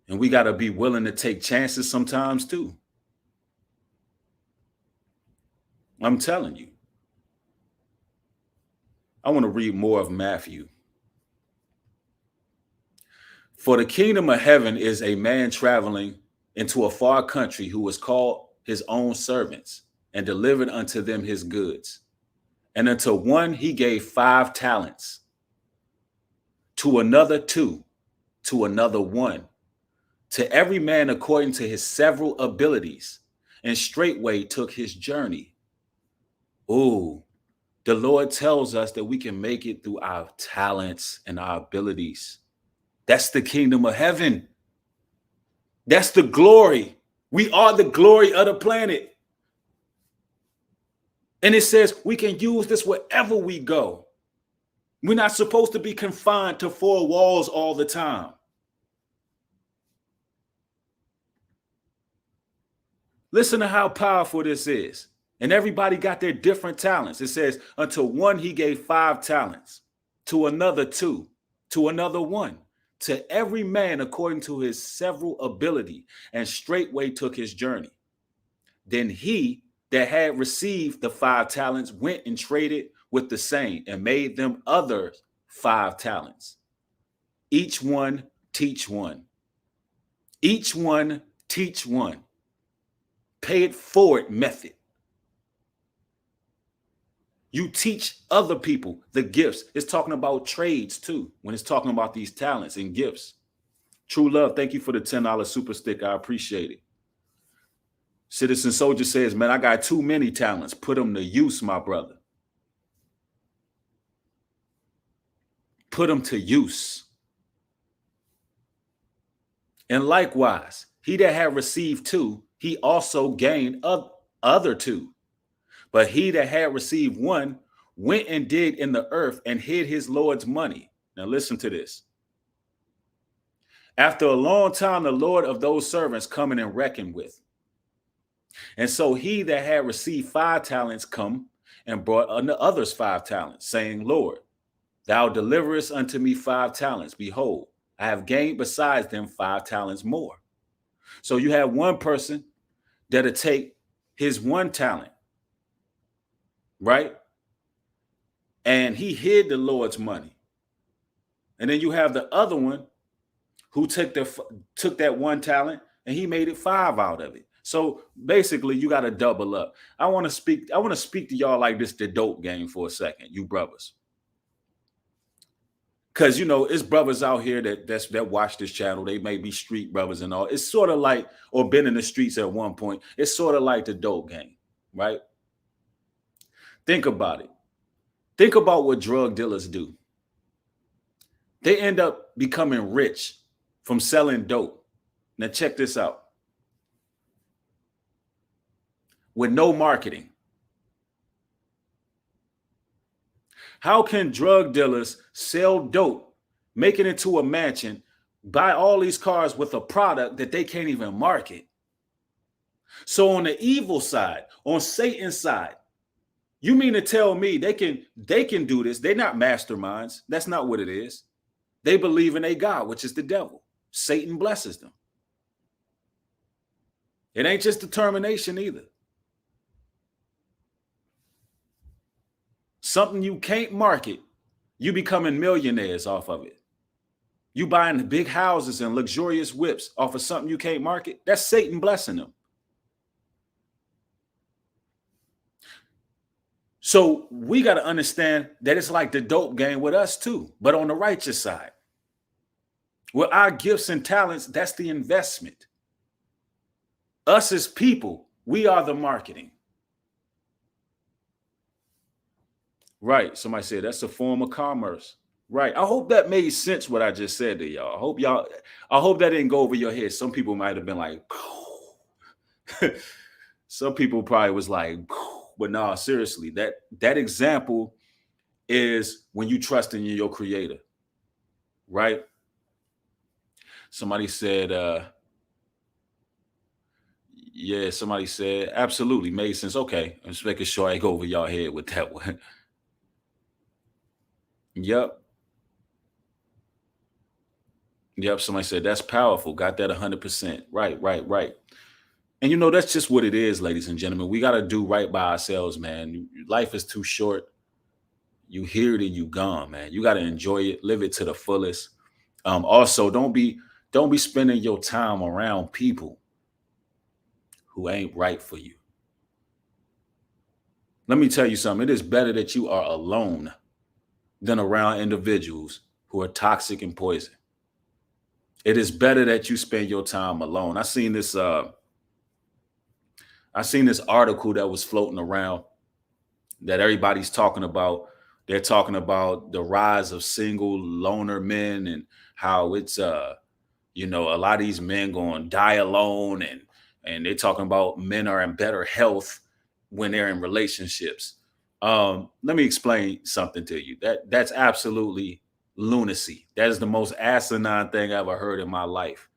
And we got to be willing to take chances sometimes too. I'm telling you. I want to read more of Matthew. For the kingdom of heaven is a man traveling into a far country who was called his own servants and delivered unto them his goods. And unto one he gave 5 talents, to another 2, to another 1, to every man according to his several abilities, and straightway took his journey. Ooh, the Lord tells us that we can make it through our talents and our abilities. That's the kingdom of heaven. That's the glory. We are the glory of the planet. And it says we can use this wherever we go. We're not supposed to be confined to 4 walls all the time. Listen to how powerful this is. And everybody got their different talents. It says, unto one he gave 5 talents, to another 2, to another 1, to every man according to his several ability, and straightway took his journey. Then he that had received the 5 talents went and traded with the same and made them other 5 talents. Each one teach one. Each one teach one. Pay it forward method. You teach other people the gifts. It's talking about trades too, when it's talking about these talents and gifts. True Love, thank you for the $10 super stick. I appreciate it. Citizen Soldier says, man, I got too many talents. Put them to use, my brother. put them to use. And likewise, he that had received two, he also gained other two. But he that had received one went and did in the earth and hid his Lord's money. Now listen to this. After a long time, the Lord of those servants coming and reckon with. And so he that had received 5 talents come and brought unto others 5 talents, saying, Lord, thou deliverest unto me 5 talents. Behold, I have gained besides them 5 talents more. So you have one person that'll take his 1 talent, right? And he hid the Lord's money. And then you have the other one who took that 1 talent and he made it 5 out of it. So basically, you got to double up. I want to speak to y'all like this, the dope game for a second, you brothers. Because, it's brothers out here that watch this channel. They may be street brothers and all. It's sort of like, or been in the streets at one point. It's sort of like the dope game, right? Think about it. Think about what drug dealers do. They end up becoming rich from selling dope. Now check this out. With no marketing. How can drug dealers sell dope, make it into a mansion, buy all these cars with a product that they can't even market? So on the evil side, on Satan's side, you mean to tell me they can do this? They're not masterminds. That's not what it is. They believe in a God, which is the devil. Satan blesses them. It ain't just determination either. Something you can't market, you becoming millionaires off of it. You buying big houses and luxurious whips off of something you can't market. That's Satan blessing them. So we got to understand that it's like the dope game with us too, but on the righteous side. With our gifts and talents, that's the investment. Us as people, we are the marketing. Right. Somebody said that's a form of commerce. Right. I hope that made sense what I just said to y'all. I hope that didn't go over your head. Some people might have been like, some people probably was like, but no, seriously, that example is when you trust in your creator. Right. Somebody said, yeah, somebody said absolutely made sense. Okay. I'm just making sure I go over y'all head with that one. Yep. Somebody said that's powerful. Got that 100%. Right. And that's just what it is, ladies and gentlemen. We got to do right by ourselves, man. Life is too short. You hear it and you gone, man. You got to enjoy it, live it to the fullest. Also, don't be spending your time around people who ain't right for you. Let me tell you something. It is better that you are alone than around individuals who are toxic and poison. It is better that you spend your time alone. I seen this article that was floating around that everybody's talking about. They're talking about the rise of single loner men and how it's a lot of these men going to die alone, and they're talking about men are in better health when they're in relationships. Let me explain something to you. That's absolutely lunacy. That is the most asinine thing I ever heard in my life.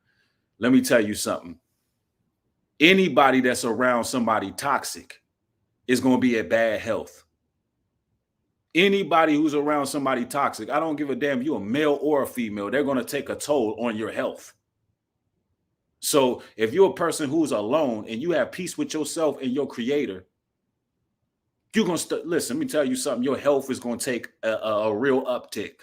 Let me tell you something. Anybody that's around somebody toxic is going to be at bad health. Anybody who's around somebody toxic, I don't give a damn if you're a male or a female, they're going to take a toll on your health. So if you're a person who's alone and you have peace with yourself and your creator, you're going to listen, let me tell you something. Your health is going to take a real uptick.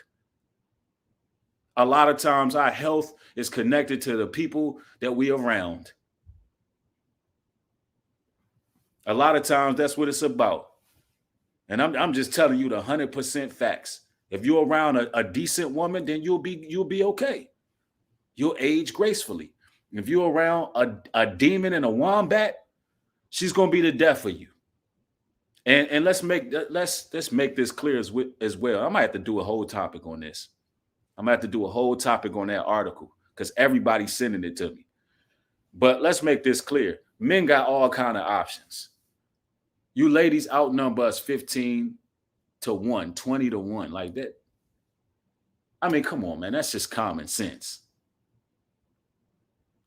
A lot of times our health is connected to the people that we around. A lot of times that's what it's about. And I'm just telling you the 100% facts. If you're around a decent woman, then you'll be okay. You'll age gracefully. If you're around a demon and a wombat, she's going to be the death of you. And let's make this clear as well. I might have to do a whole topic on this. I'm gonna have to do a whole topic on that article because everybody's sending it to me. But let's make this clear. Men got all kind of options. You ladies outnumber us 15 to 1, 20 to 1, like that. I mean, come on, man. That's just common sense.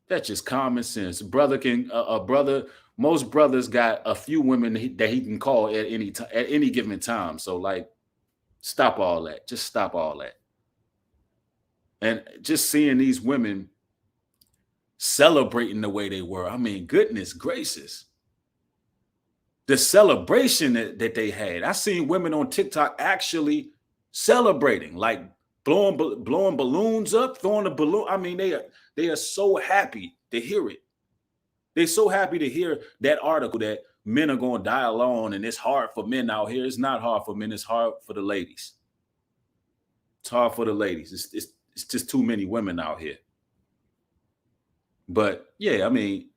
That's just common sense. Most brothers got a few women that he can call at any given time. So, like, stop all that. Just stop all that. And just seeing these women celebrating the way they were. I mean, goodness gracious. The celebration that they had. I seen women on TikTok actually celebrating, like blowing balloons up, throwing a balloon. I mean, they are so happy to hear it. They're so happy to hear that article that men are going to die alone and it's hard for men out here. It's not hard for men. It's hard for the ladies. It's hard for the ladies. It's just too many women out here. But yeah, I mean,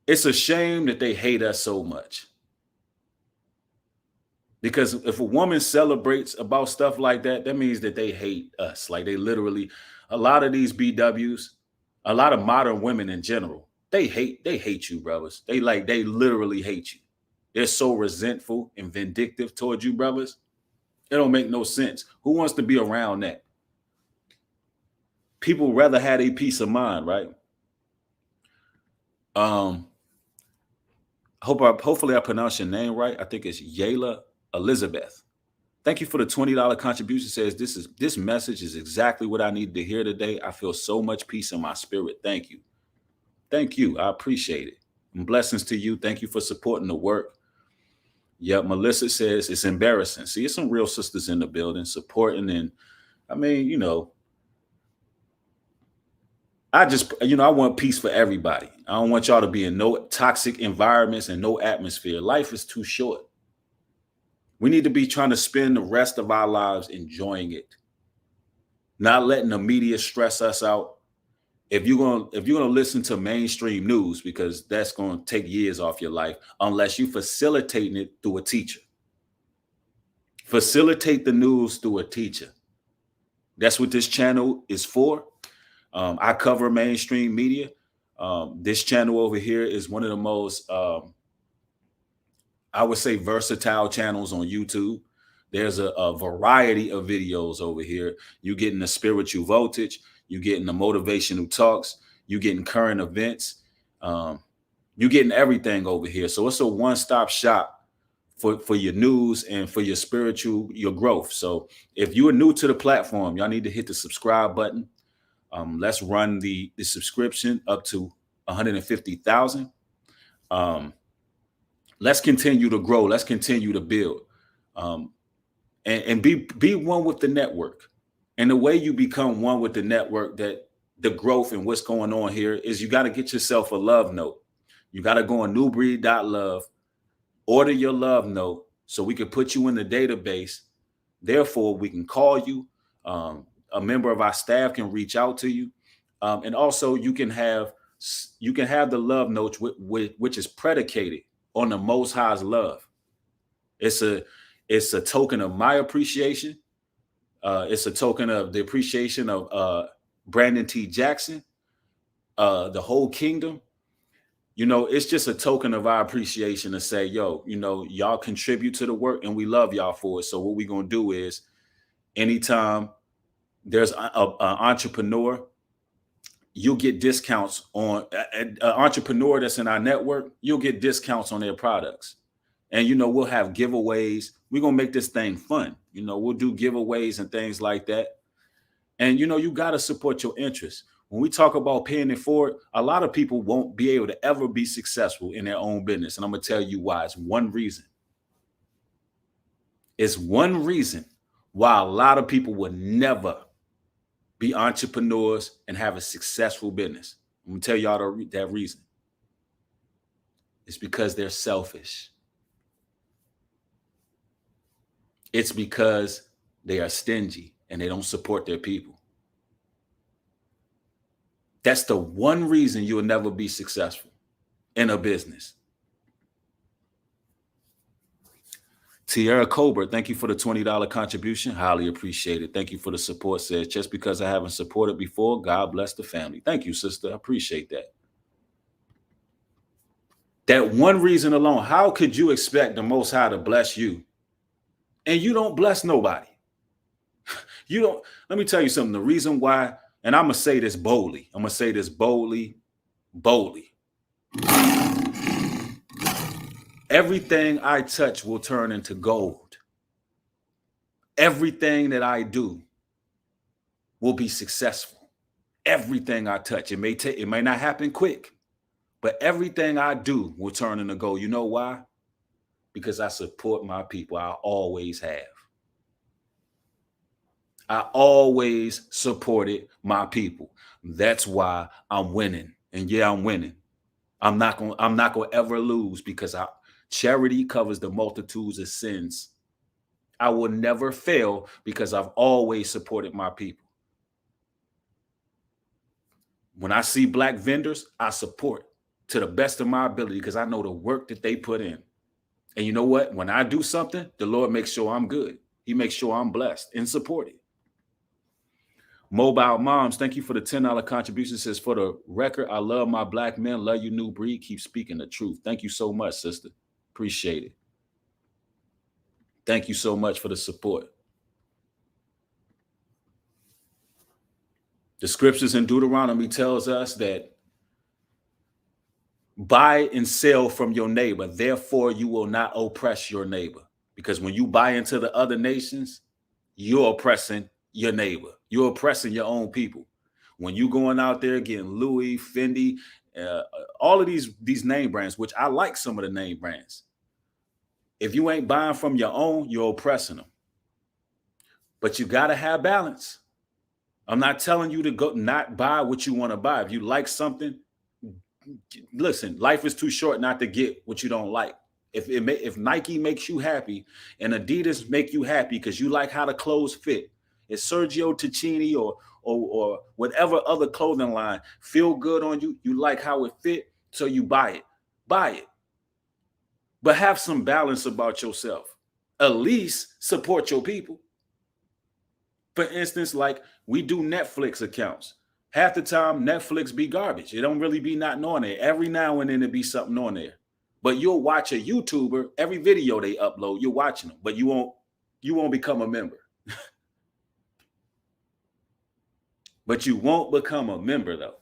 it's a shame that they hate us so much. Because if a woman celebrates about stuff like that, that means that they hate us. Like they literally, a lot of these BWs, a lot of modern women in general, they hate you, brothers. They literally hate you. They're so resentful and vindictive towards you, brothers. It don't make no sense. Who wants to be around that? People rather have a peace of mind, right? Hopefully I pronounce your name right. I think it's Yayla Elizabeth. Thank you for the $20 contribution. Says this message is exactly what I needed to hear today. I feel so much peace in my spirit. Thank you. Thank you. I appreciate it. And blessings to you. Thank you for supporting the work. Yep. Melissa says it's embarrassing. See, it's some real sisters in the building supporting. And I mean, I want peace for everybody. I don't want y'all to be in no toxic environments and no atmosphere. Life is too short. We need to be trying to spend the rest of our lives enjoying it, not letting the media stress us out. If you're gonna listen to mainstream news, because that's going to take years off your life, unless you facilitating it through a teacher. Facilitate the news through a teacher. That's what this channel is for. I cover mainstream media. This channel over here is one of the most, I would say, versatile channels on YouTube. There's a variety of videos over here. You're getting the spiritual voltage. You're getting the motivational talks. You're getting current events. You're getting everything over here. So it's a one-stop shop for your news and for your your growth. So if you are new to the platform, y'all need to hit the subscribe button. Let's run the subscription up to 150,000. Let's continue to grow. Let's continue to build, and be one with the network. And the way you become one with the network, that the growth and what's going on here, is you got to get yourself a love note. You got to go on newbreed.love, order your love note so we can put you in the database. Therefore, we can call you. A member of our staff can reach out to you. And also you can have the love notes which is predicated on the Most High's love. It's a token of my appreciation. It's a token of the appreciation of Brandon T. Jackson, the whole kingdom. It's just a token of our appreciation to say, yo, y'all contribute to the work and we love y'all for it. So what we're going to do is, anytime there's an entrepreneur, you'll get discounts on an entrepreneur that's in our network. You'll get discounts on their products. And, we'll have giveaways. We're going to make this thing fun. We'll do giveaways and things like that. And, you got to support your interests. When we talk about paying it forward, a lot of people won't be able to ever be successful in their own business. And I'm going to tell you why. It's one reason. It's one reason why a lot of people will never be entrepreneurs and have a successful business. I'm going to tell y'all that reason. It's because they're selfish. It's because they are stingy and they don't support their people. That's the one reason you will never be successful in a business. Tierra Colbert, thank you for the $20 contribution. Highly appreciate it. Thank you for the support. Says, just because I haven't supported before, God bless the family. Thank you, sister. I appreciate that. That one reason alone, how could you expect the Most High to bless you and you don't bless nobody? You don't. Let me tell you something. The reason why, and I'm going to say this boldly. I'm going to say this boldly. Everything I touch will turn into gold. Everything that I do will be successful. Everything I touch. It may not happen quick, but everything I do will turn into gold. You know why? Because I support my people. I always have. I always supported my people. That's why I'm winning. And yeah, I'm winning. I'm not gonna ever lose, because charity covers the multitudes of sins. I will never fail because I've always supported my people. When I see black vendors, I support to the best of my ability, because I know the work that they put in. And you know what? When I do something, the Lord makes sure I'm good. He makes sure I'm blessed and supported. Mobile Moms, thank you for the $10 contribution. Says, for the record, I love my black men. Love you, new breed. Keep speaking the truth. Thank you so much, sister. Appreciate it. Thank you so much for the support. The scriptures in Deuteronomy tells us that buy and sell from your neighbor. Therefore, you will not oppress your neighbor. Because when you buy into the other nations, you're oppressing your neighbor. You're oppressing your own people. When you going out there getting Louis, Fendi, all of these name brands, which I like some of the name brands. If you ain't buying from your own, you're oppressing them. But you got to have balance. I'm not telling you to go not buy what you want to buy. If you like something, listen, life is too short not to get what you don't like. If Nike makes you happy and Adidas make you happy because you like how the clothes fit, if Sergio Tacchini or whatever other clothing line feel good on you, you like how it fit, so you buy it. Buy it. But have some balance about yourself. At least support your people. For instance, like we do Netflix accounts. Half the time, Netflix be garbage. It don't really be nothing on there. Every now and then it be something on there. But you'll watch a YouTuber, every video they upload, you're watching them, but you won't become a member. But you won't become a member, though.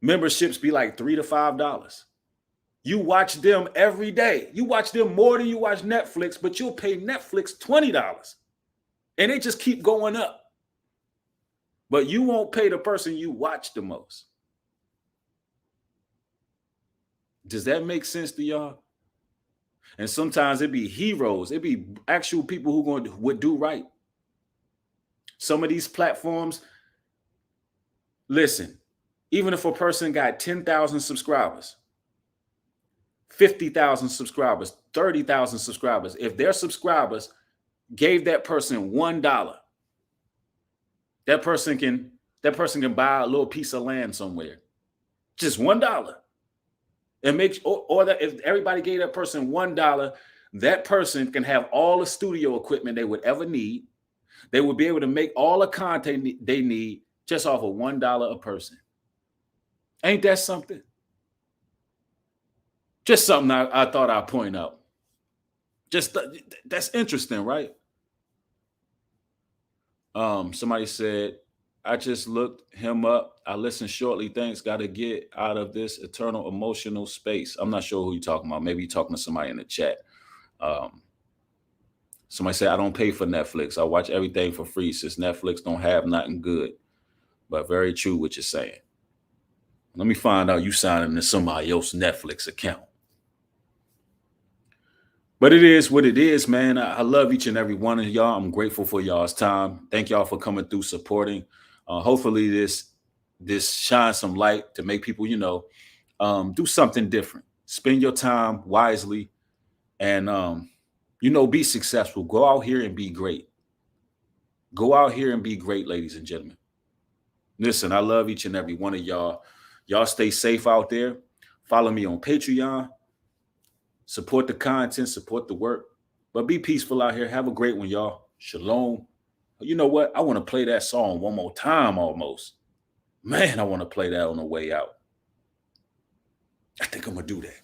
Memberships be like $3 to $5. You watch them every day. You watch them more than you watch Netflix, but you'll pay Netflix $20. And they just keep going up. But you won't pay the person you watch the most. Does that make sense to y'all? And sometimes it be heroes. It be actual people who would do right. Some of these platforms, listen, even if a person got 10,000 subscribers, 50,000 subscribers, 30,000 subscribers, if their subscribers gave that person $1, that person can buy a little piece of land somewhere. Just $1. It makes or that if everybody gave that person $1, that person can have all the studio equipment they would ever need. They would be able to make all the content they need just off of $1 a person. Ain't that something? Just something I thought I'd point out. That's interesting, right? Somebody said, I just looked him up. I listened shortly. Thanks. Got to get out of this eternal emotional space. I'm not sure who you're talking about. Maybe you're talking to somebody in the chat. Somebody said, I don't pay for Netflix. I watch everything for free since Netflix don't have nothing good. But very true what you're saying. Let me find out you signing into somebody else's Netflix account. But it is what it is, man. I love each and every one of y'all. I'm grateful for y'all's time. Thank y'all for coming through, supporting. Hopefully this shines some light to make people, do something different. Spend your time wisely and, be successful. Go out here and be great. Go out here and be great, ladies and gentlemen. Listen, I love each and every one of y'all. Y'all stay safe out there. Follow me on Patreon. Support the content, support the work, but be peaceful out here. Have a great one, y'all. Shalom. You know what? I want to play that song one more time almost. Man, I want to play that on the way out. I think I'm going to do that.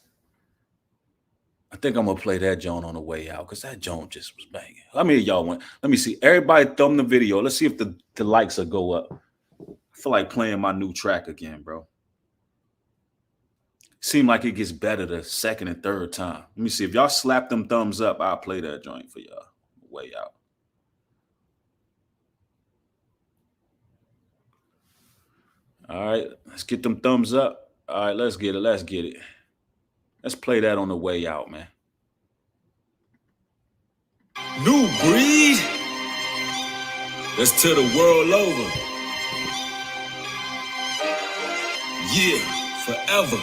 I think I'm going to play that joint on the way out because that joint just was banging. Let me y'all want. Let me see. Everybody thumb the video. Let's see if the likes will go up. I feel like playing my new track again, bro. Seem like it gets better the second and third time. Let me see. If y'all slap them thumbs up, I'll play that joint for y'all. Way out. All right. Let's get them thumbs up. All right. Let's get it. Let's get it. Let's play that on the way out, man. New breed. That's to the world over. Yeah, forever.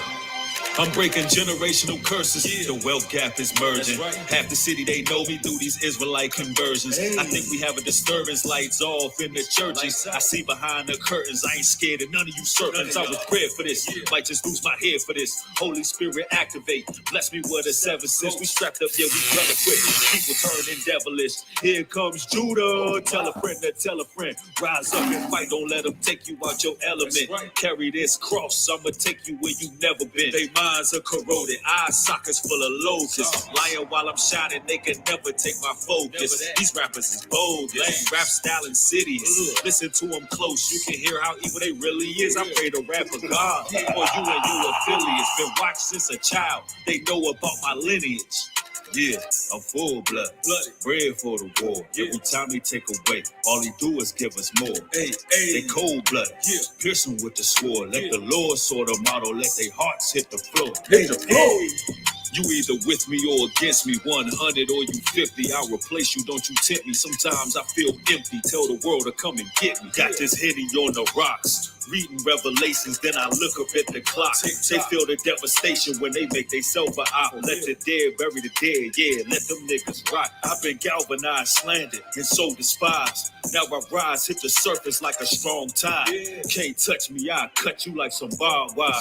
I'm breaking generational curses. The wealth gap is merging. Half the city, they know me through these Israelite conversions. I think we have a disturbance, lights off in the churches. I see behind the curtains. I ain't scared of none of you serpents. I was bred for this. Might just lose my head for this. Holy Spirit activate. Bless me with a seven sense. We strapped up, yeah, we brother quick. People turning devilish. Here comes Judah. Tell a friend to tell a friend. Rise up and fight. Don't let them take you out your element. Carry this cross. I'ma take you where you never been. They minds are corroded, eye sockets full of locusts. Lying while I'm shining, they can never take my focus. These rappers is bold, rap style in cities. Listen to them close, you can hear how evil they really is. I pray to rap for God, or you and your affiliates. Been watched since a child, they know about my lineage. Yeah, I'm full blood, bred for the war. Every time they take away, all he do is give us more. They cold blood, piercing with the sword. Let the Lord sort them out, or let their hearts hit the floor. Hit the floor. You either with me or against me, 100 or you 50. I'll replace you, don't you tempt me. Sometimes I feel empty. Tell the world to come and get me. Got this hitty on the rocks. Reading Revelations, then I look up at the clock. They feel the devastation when they make themselves an op. Let the dead bury the dead, yeah, let them niggas rot. I've been galvanized, slandered, and so despised. Now I rise, hit the surface like a strong tide. Can't touch me, I'll cut you like some barbed wire.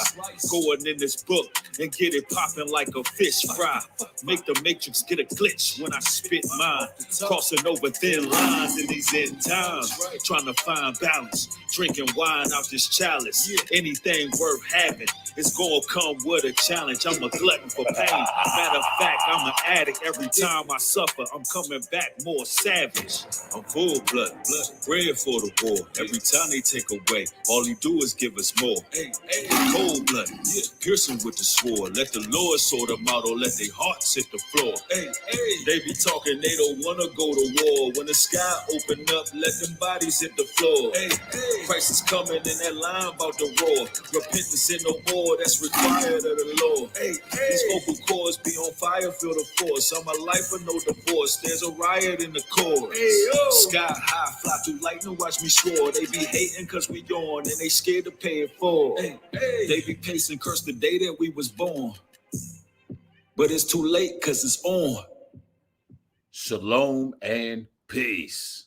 Going in this book and get it popping like a fish fry. Make the matrix get a glitch when I spit mine. Crossing over thin lines in these end times. Trying to find balance, drinking wine out this chalice. Anything worth having, it's gonna come with a challenge. I'm a glutton for pain. Matter of fact, I'm an addict. Every time I suffer, I'm coming back more savage. I'm full blood, bred for the war. Every time they take away, all he do is give us more. Cold blood, piercing with the sword. Let the Lord sort them out, or let their hearts hit the floor. They be talking, they don't wanna go to war. When the sky open up, let them bodies hit the floor. Christ is coming in that line about the roar. Repentance in the war that's required of the Lord. These vocal cords be on fire, feel the force. I'm a life of no divorce. There's a riot in the chorus. Sky high, fly through lightning, watch me soar. They be hating cause we yawn, and they scared to pay it for. They be pacing, curse the day that we was born. But it's too late cause it's on. Shalom and peace.